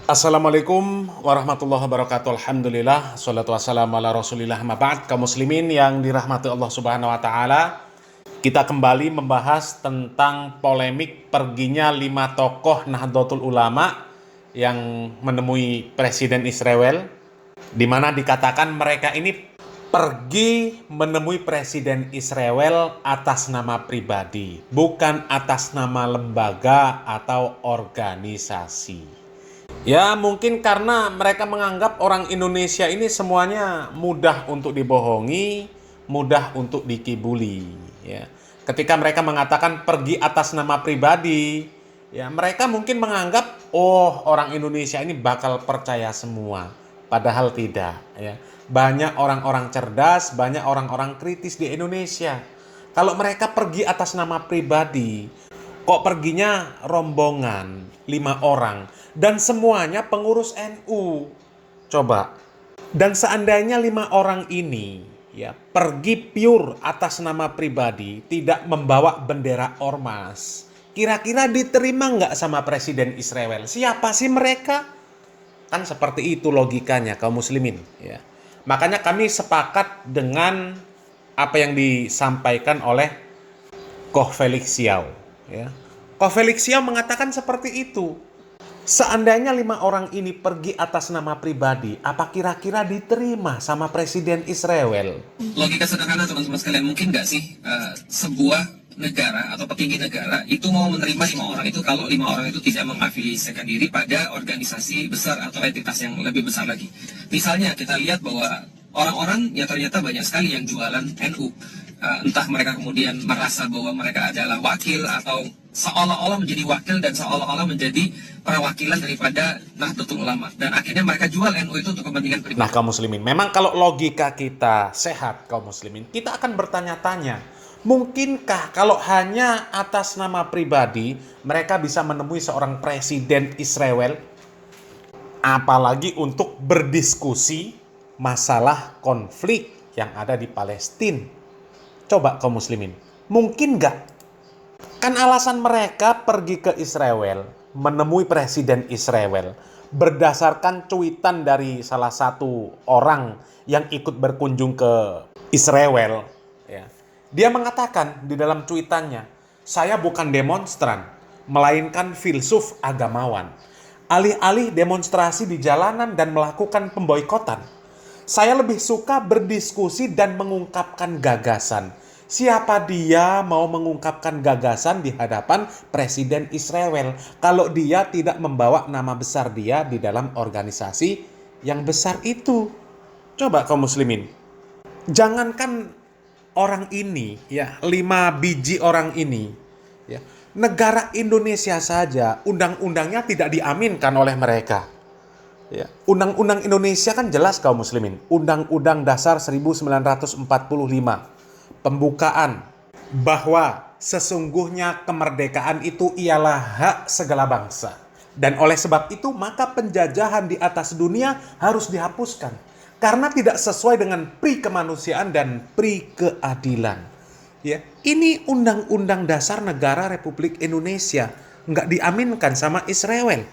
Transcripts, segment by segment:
Assalamualaikum warahmatullahi wabarakatuh. Alhamdulillah, salatu wassalamu ala rasulillah, ma ba'd. Kaum muslimin yang dirahmati Allah subhanahu wa ta'ala, kita kembali membahas tentang polemik perginya 5 tokoh Nahdlatul Ulama yang menemui Presiden Israel, di mana dikatakan mereka ini pergi menemui Presiden Israel atas nama pribadi, bukan atas nama lembaga atau organisasi. Ya, mungkin karena mereka menganggap orang Indonesia ini semuanya mudah untuk dibohongi, mudah untuk dikibuli. Ya. Ketika mereka mengatakan pergi atas nama pribadi, ya mereka mungkin menganggap, oh orang Indonesia ini bakal percaya semua. Padahal tidak. Ya. Banyak orang-orang cerdas, banyak orang-orang kritis di Indonesia. Kalau mereka pergi atas nama pribadi, kok perginya rombongan 5 orang dan semuanya pengurus NU. Coba. Dan seandainya 5 orang ini ya pergi pure atas nama pribadi, tidak membawa bendera ormas, kira-kira diterima nggak sama Presiden Israel? Siapa sih mereka? Kan seperti itu logikanya kaum muslimin. Ya. Makanya kami sepakat dengan apa yang disampaikan oleh Koh Felix Xiao. Ya. Koh Felix Xiao mengatakan seperti itu. Seandainya 5 orang ini pergi atas nama pribadi, apa kira-kira diterima sama Presiden Israel? Logika sederhana teman-teman sekalian, mungkin nggak sih sebuah negara atau petinggi negara itu mau menerima 5 orang itu kalau 5 orang itu tidak mengafiliasikan diri pada organisasi besar atau entitas yang lebih besar lagi. Misalnya kita lihat bahwa orang-orang ya ternyata banyak sekali yang jualan NU. Entah mereka kemudian merasa bahwa mereka adalah wakil atau seolah-olah menjadi wakil dan seolah-olah menjadi perwakilan daripada Nahdlatul Ulama, dan akhirnya mereka jual NU itu untuk kepentingan pribadi. Nah kaum muslimin, memang kalau logika kita sehat kaum muslimin, kita akan bertanya-tanya, mungkinkah kalau hanya atas nama pribadi mereka bisa menemui seorang Presiden Israel, apalagi untuk berdiskusi masalah konflik yang ada di Palestina? Coba kaum muslimin, mungkin nggak? Kan alasan mereka pergi ke Israel, menemui Presiden Israel, berdasarkan cuitan dari salah satu orang yang ikut berkunjung ke Israel. Ya. Dia mengatakan di dalam cuitannya, saya bukan demonstran, melainkan filsuf agamawan. Alih-alih demonstrasi di jalanan dan melakukan pemboikotan, saya lebih suka berdiskusi dan mengungkapkan gagasan. Siapa dia mau mengungkapkan gagasan di hadapan Presiden Israel kalau dia tidak membawa nama besar dia di dalam organisasi yang besar itu? Coba kaum muslimin. Jangankan orang ini, ya 5 biji orang ini, ya negara Indonesia saja undang-undangnya tidak diaminkan oleh mereka. Ya. Undang-undang Indonesia kan jelas kaum muslimin. Undang-Undang Dasar 1945. Pembukaan bahwa sesungguhnya kemerdekaan itu ialah hak segala bangsa. Dan oleh sebab itu maka penjajahan di atas dunia harus dihapuskan. Karena tidak sesuai dengan pri kemanusiaan dan pri keadilan. Ya, ini Undang-Undang Dasar Negara Republik Indonesia nggak diaminkan sama Israel.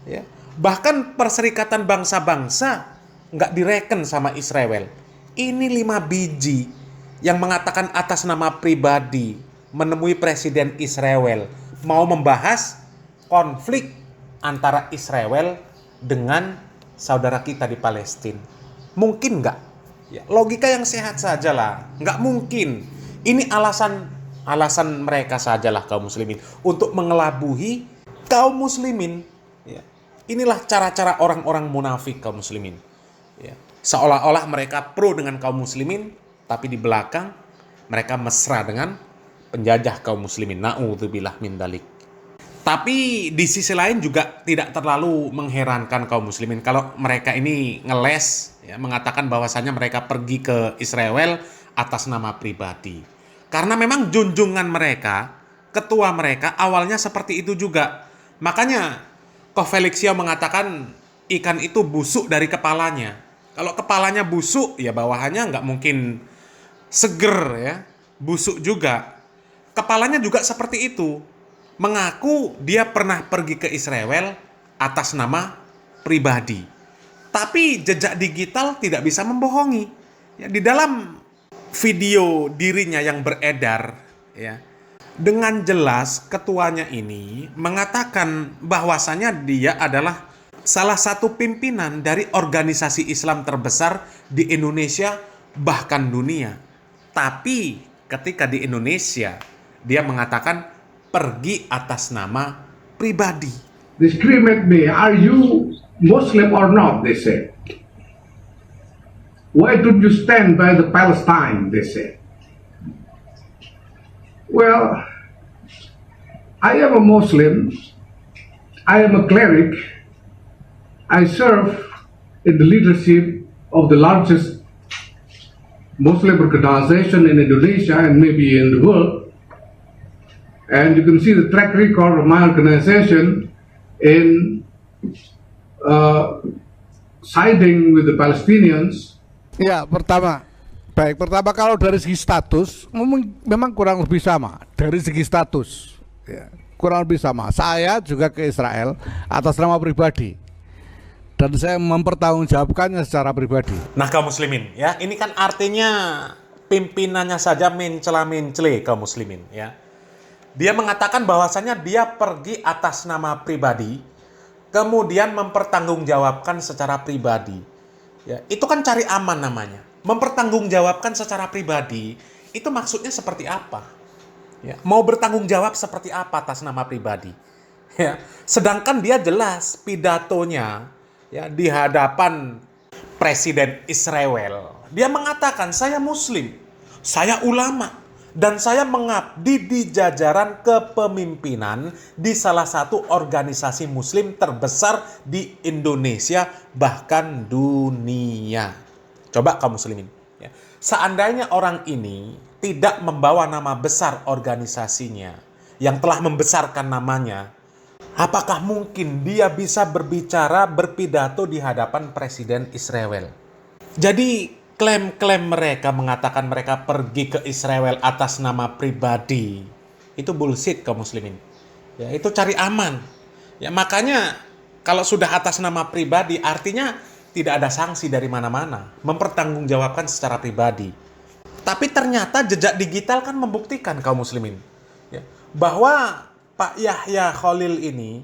Ya. Bahkan Perserikatan Bangsa-Bangsa nggak direken sama Israel. Ini 5 biji yang mengatakan atas nama pribadi menemui Presiden Israel mau membahas konflik antara Israel dengan saudara kita di Palestina. Mungkin nggak? Ya, logika yang sehat sajalah. Nggak mungkin. Ini alasan mereka sajalah kaum muslimin untuk mengelabuhi kaum muslimin. Ya. Inilah cara-cara orang-orang munafik kaum muslimin. Ya. Seolah-olah mereka pro dengan kaum muslimin, tapi di belakang mereka mesra dengan penjajah kaum muslimin. Na'udzubillah min dalik. Tapi di sisi lain juga tidak terlalu mengherankan kaum muslimin kalau mereka ini ngeles, ya, mengatakan bahwasannya mereka pergi ke Israel atas nama pribadi. Karena memang junjungan mereka, ketua mereka awalnya seperti itu juga. Makanya Koh Felix Xiao mengatakan ikan itu busuk dari kepalanya. Kalau kepalanya busuk, ya bawahannya nggak mungkin seger ya. Busuk juga. Kepalanya juga seperti itu. Mengaku dia pernah pergi ke Israel atas nama pribadi. Tapi jejak digital tidak bisa membohongi. Ya, di dalam video dirinya yang beredar, ya, dengan jelas ketuanya ini mengatakan bahwasanya dia adalah salah satu pimpinan dari organisasi Islam terbesar di Indonesia bahkan dunia. Tapi ketika di Indonesia dia mengatakan pergi atas nama pribadi. They scream at me, "Are you Muslim or not?" they say. "Why don't you stand by the Palestine?" they say. Well, I am a Muslim. I am a cleric. I serve in the leadership of the largest Muslim organization in Indonesia and maybe in the world. And you can see the track record of my organization in siding with the Palestinians. Ya, pertama kalau dari segi status memang kurang lebih sama. Dari segi status, ya, kurang lebih sama. Saya juga ke Israel atas nama pribadi dan saya mempertanggungjawabkannya secara pribadi. Nah, kaum muslimin, ya, ini kan artinya pimpinannya saja mencela-mencele kaum muslimin, ya. Dia mengatakan bahwasanya dia pergi atas nama pribadi, kemudian mempertanggungjawabkan secara pribadi. Ya, itu kan cari aman namanya. Mempertanggungjawabkan secara pribadi, itu maksudnya seperti apa? Ya, mau bertanggung jawab seperti apa atas nama pribadi? Ya, sedangkan dia jelas pidatonya, ya, di hadapan Presiden Israel. Dia mengatakan, saya Muslim, saya ulama, dan saya mengabdi di jajaran kepemimpinan di salah satu organisasi Muslim terbesar di Indonesia, bahkan dunia. Coba kaum muslimin. Ya. Seandainya orang ini tidak membawa nama besar organisasinya, yang telah membesarkan namanya, apakah mungkin dia bisa berbicara, berpidato di hadapan Presiden Israel? Jadi, klaim-klaim mereka mengatakan mereka pergi ke Israel atas nama pribadi, itu bullshit kaum muslimin. Ya, itu cari aman. Ya, makanya kalau sudah atas nama pribadi artinya tidak ada sanksi dari mana-mana, mempertanggungjawabkan secara pribadi. Tapi ternyata jejak digital kan membuktikan kaum muslimin, ya, bahwa Pak Yahya Khalil ini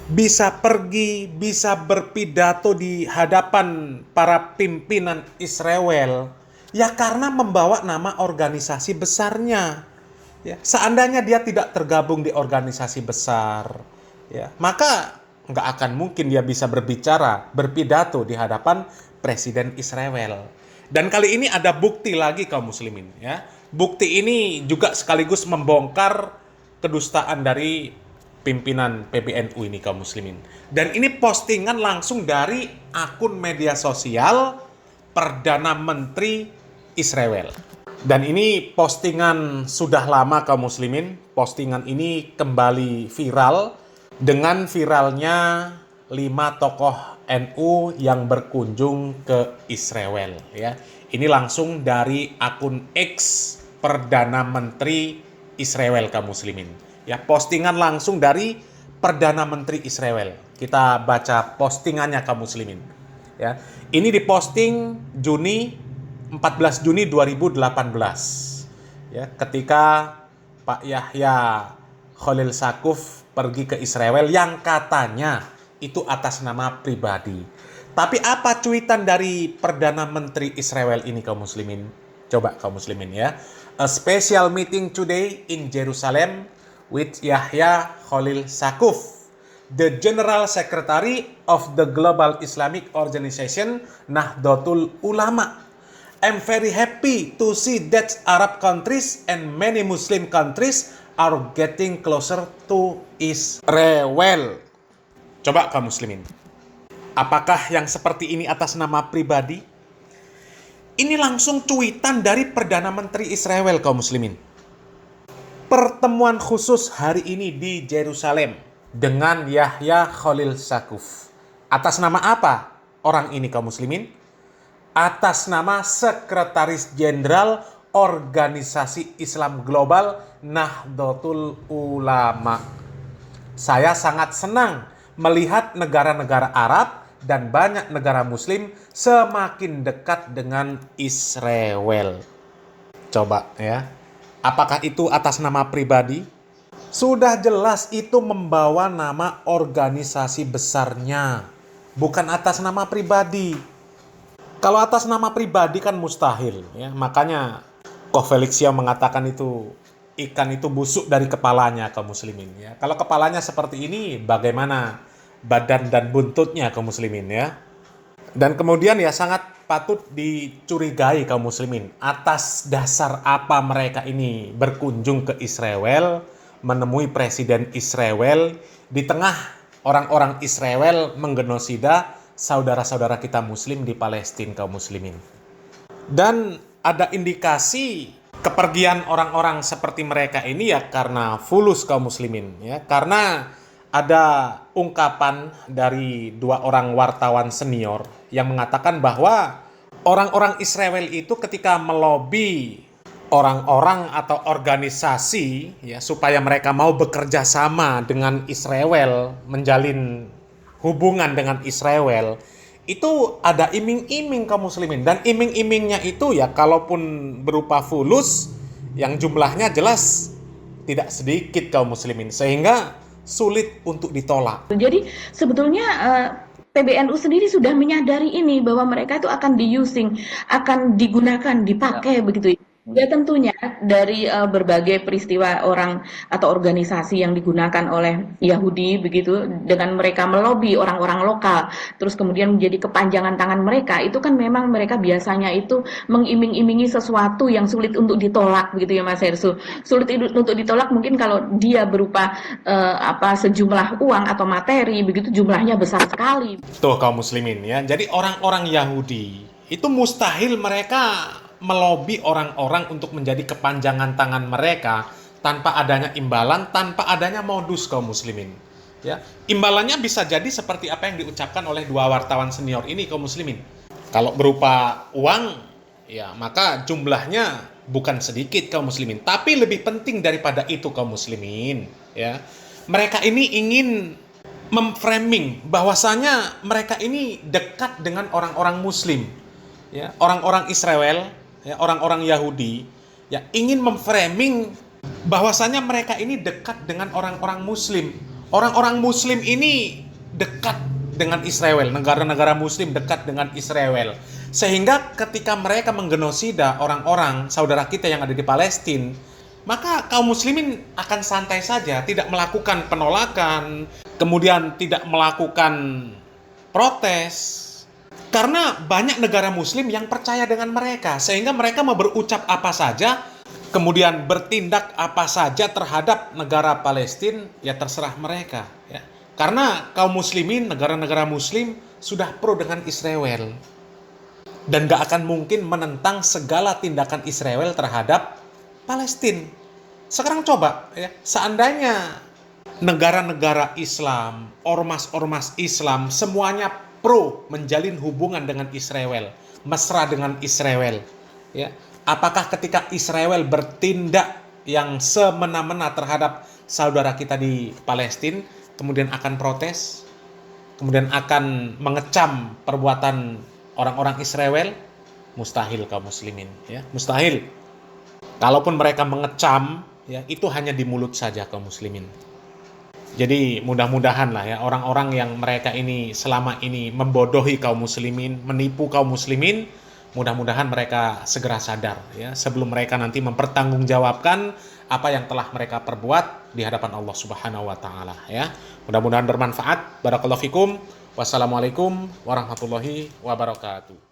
bisa pergi, bisa berpidato di hadapan para pimpinan Israel, ya karena membawa nama organisasi besarnya. Ya, seandainya dia tidak tergabung di organisasi besar, ya, maka nggak akan mungkin dia bisa berbicara, berpidato di hadapan Presiden Israel. Dan kali ini ada bukti lagi kaum muslimin, ya. Bukti ini juga sekaligus membongkar kedustaan dari pimpinan PBNU ini kaum muslimin. Dan ini postingan langsung dari akun media sosial Perdana Menteri Israel. Dan ini postingan sudah lama kaum muslimin. Postingan ini kembali viral dengan viralnya 5 tokoh NU yang berkunjung ke Israel, ya. Ini langsung dari akun X Perdana Menteri Israel kaum muslimin. Ya, postingan langsung dari Perdana Menteri Israel. Kita baca postingannya kaum muslimin. Ya, ini diposting 14 Juni 2018. Ya, ketika Pak Yahya Khalil Saquf pergi ke Israel yang katanya itu atas nama pribadi. Tapi apa cuitan dari Perdana Menteri Israel ini kaum muslimin? Coba kaum muslimin, ya. A special meeting today in Jerusalem with Yahya Khalil Saquf, the General Secretary of the Global Islamic Organization Nahdlatul Ulama. I'm very happy to see that Arab countries and many Muslim countries are getting closer to Israel. Coba kaum muslimin, apakah yang seperti ini atas nama pribadi? Ini langsung cuitan dari Perdana Menteri Israel kaum muslimin. Pertemuan khusus hari ini di Yerusalem dengan Yahya Khalil Saquf. Atas nama apa orang ini kaum muslimin? Atas nama Sekretaris Jenderal Organisasi Islam Global Nahdlatul Ulama. Saya sangat senang melihat negara-negara Arab dan banyak negara muslim semakin dekat dengan Israel. Coba ya, apakah itu atas nama pribadi? Sudah jelas itu membawa nama organisasi besarnya, bukan atas nama pribadi. Kalau atas nama pribadi kan mustahil ya. Makanya Koh Felix Xiao mengatakan itu ikan itu busuk dari kepalanya kaum muslimin ya. Kalau kepalanya seperti ini, bagaimana badan dan buntutnya kaum muslimin ya. Dan kemudian ya sangat patut dicurigai kaum muslimin atas dasar apa mereka ini berkunjung ke Israel, menemui presiden Israel di tengah orang-orang Israel menggenosida saudara-saudara kita muslim di Palestina kaum muslimin. Dan ada indikasi kepergian orang-orang seperti mereka ini ya karena fulus kaum muslimin ya, karena ada ungkapan dari dua orang wartawan senior yang mengatakan bahwa orang-orang Israel itu ketika melobi orang-orang atau organisasi ya supaya mereka mau bekerja sama dengan Israel, menjalin hubungan dengan Israel, itu ada iming-iming kaum muslimin. Dan iming-imingnya itu ya kalaupun berupa fulus yang jumlahnya jelas tidak sedikit kaum muslimin, sehingga sulit untuk ditolak. Jadi sebetulnya PBNU sendiri sudah menyadari ini bahwa mereka itu akan akan digunakan, dipakai begitu. Ya tentunya dari berbagai peristiwa orang atau organisasi yang digunakan oleh Yahudi begitu, dengan mereka melobi orang-orang lokal, terus kemudian menjadi kepanjangan tangan mereka, itu kan memang mereka biasanya itu mengiming-imingi sesuatu yang sulit untuk ditolak begitu ya Mas Hersu. Sulit untuk ditolak mungkin kalau dia berupa sejumlah uang atau materi begitu, jumlahnya besar sekali. Tuh kaum muslimin ya. Jadi orang-orang Yahudi itu mustahil mereka melobi orang-orang untuk menjadi kepanjangan tangan mereka tanpa adanya imbalan, tanpa adanya modus kaum muslimin. Ya, imbalannya bisa jadi seperti apa yang diucapkan oleh dua wartawan senior ini kaum muslimin. Kalau berupa uang, ya maka jumlahnya bukan sedikit kaum muslimin. Tapi lebih penting daripada itu kaum muslimin, ya. Mereka ini ingin memframing bahwasanya mereka ini dekat dengan orang-orang muslim. Ya, orang-orang Israel, ya, orang-orang Yahudi ya ingin memframing bahwasanya mereka ini dekat dengan orang-orang muslim. Orang-orang muslim ini dekat dengan Israel, negara-negara muslim dekat dengan Israel. Sehingga ketika mereka menggenosida orang-orang saudara kita yang ada di Palestina, maka kaum muslimin akan santai saja, tidak melakukan penolakan, kemudian tidak melakukan protes. Karena banyak negara muslim yang percaya dengan mereka, sehingga mereka mau berucap apa saja, kemudian bertindak apa saja terhadap negara Palestina, ya terserah mereka. Ya. Karena kaum muslimin, negara-negara muslim sudah pro dengan Israel. Dan gak akan mungkin menentang segala tindakan Israel terhadap Palestina. Sekarang coba, ya, seandainya negara-negara Islam, ormas-ormas Islam, semuanya pro menjalin hubungan dengan Israel, mesra dengan Israel, ya. Apakah ketika Israel bertindak yang semena-mena terhadap saudara kita di Palestina, kemudian akan protes, kemudian akan mengecam perbuatan orang-orang Israel? Mustahil kaum muslimin, ya, mustahil. Kalaupun mereka mengecam, ya, itu hanya di mulut saja kaum muslimin. Jadi mudah-mudahan lah ya orang-orang yang mereka ini selama ini membodohi kaum muslimin, menipu kaum muslimin, mudah-mudahan mereka segera sadar ya sebelum mereka nanti mempertanggungjawabkan apa yang telah mereka perbuat di hadapan Allah Subhanahu wa taala ya. Mudah-mudahan bermanfaat. Barakallahu fikum. Wassalamualaikum warahmatullahi wabarakatuh.